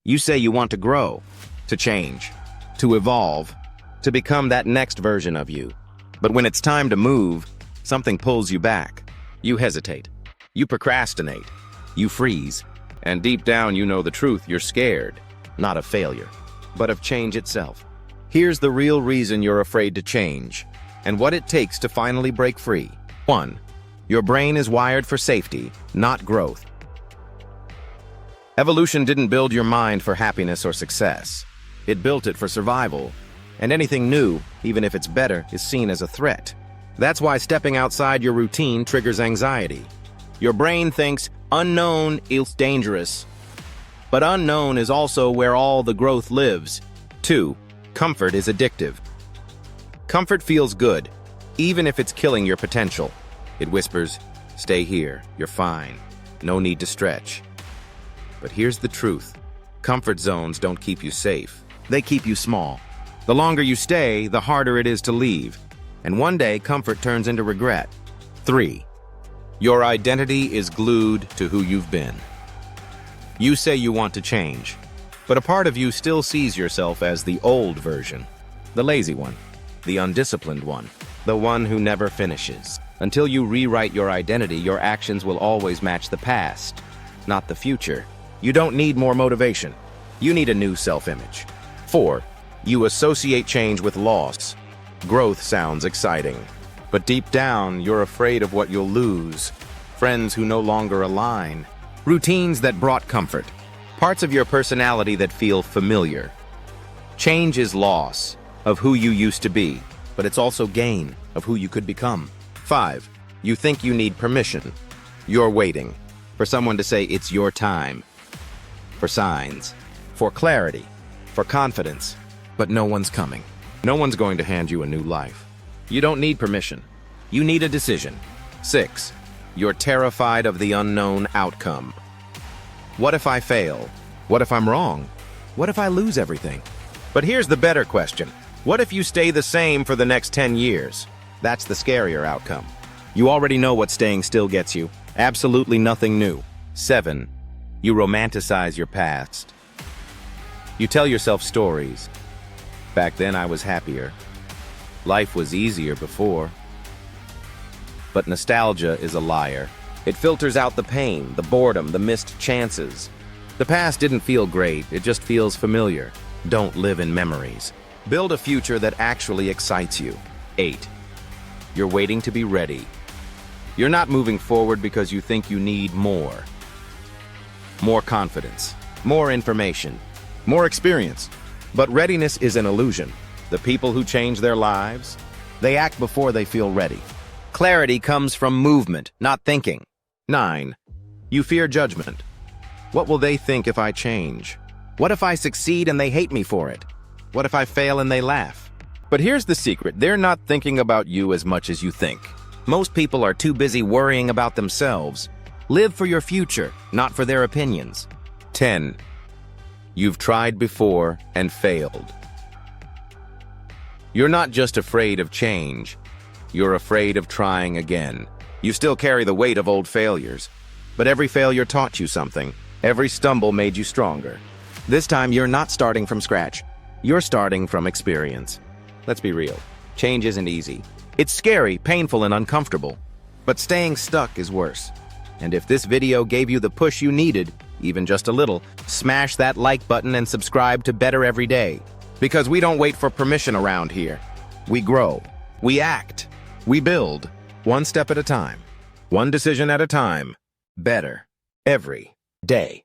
You say you want to grow, to change, to evolve, to become that next version of you. But when it's time to move, something pulls you back. You hesitate. You procrastinate. You freeze. And deep down, you know the truth. You're scared, not of failure, but of change itself. Here's the real reason you're afraid to change, and what it takes to finally break free. 1. Your brain is wired for safety, not growth. Evolution didn't build your mind for happiness or success. It built it for survival. And anything new, even if it's better, is seen as a threat. That's why stepping outside your routine triggers anxiety. Your brain thinks unknown is dangerous. But unknown is also where all the growth lives. 2. Comfort is addictive. Comfort feels good, even if it's killing your potential. It whispers, "Stay here, you're fine. No need to stretch." But here's the truth. Comfort zones don't keep you safe. They keep you small. The longer you stay, the harder it is to leave. And one day, comfort turns into regret. 3. Your identity is glued to who you've been. You say you want to change, but a part of you still sees yourself as the old version, the lazy one, the undisciplined one, the one who never finishes. Until you rewrite your identity, your actions will always match the past, not the future. You don't need more motivation. You need a new self-image. 4. You associate change with loss. Growth sounds exciting, but deep down, you're afraid of what you'll lose. Friends who no longer align. Routines that brought comfort. Parts of your personality that feel familiar. Change is loss of who you used to be, but it's also gain of who you could become. 5. You think you need permission. You're waiting for someone to say it's your time. For signs, for clarity, for confidence, but no one's coming. No one's going to hand you a new life. You don't need permission. You need a decision. 6. You're terrified of the unknown outcome. What if I fail? What if I'm wrong? What if I lose everything? But here's the better question. What if you stay the same for the next 10 years? That's the scarier outcome. You already know what staying still gets you. Absolutely nothing new. 7. You romanticize your past. You tell yourself stories. Back then I was happier. Life was easier before. But nostalgia is a liar. It filters out the pain, the boredom, the missed chances. The past didn't feel great, it just feels familiar. Don't live in memories. Build a future that actually excites you. 8. You're waiting to be ready. You're not moving forward because you think you need more. More confidence, more information, more experience. But readiness is an illusion. The people who change their lives, they act before they feel ready. Clarity comes from movement, not thinking. 9. You fear judgment. What will they think if I change? What if I succeed and they hate me for it? What if I fail and they laugh? But here's the secret. They're not thinking about you as much as you think. Most people are too busy worrying about themselves. Live for your future, not for their opinions. 10. You've tried before and failed. You're not just afraid of change. You're afraid of trying again. You still carry the weight of old failures. But every failure taught you something. Every stumble made you stronger. This time, you're not starting from scratch. You're starting from experience. Let's be real. Change isn't easy. It's scary, painful, and uncomfortable. But staying stuck is worse. And if this video gave you the push you needed, even just a little, smash that like button and subscribe to Better Every Day. Because we don't wait for permission around here. We grow. We act. We build. One step at a time. One decision at a time. Better. Every day.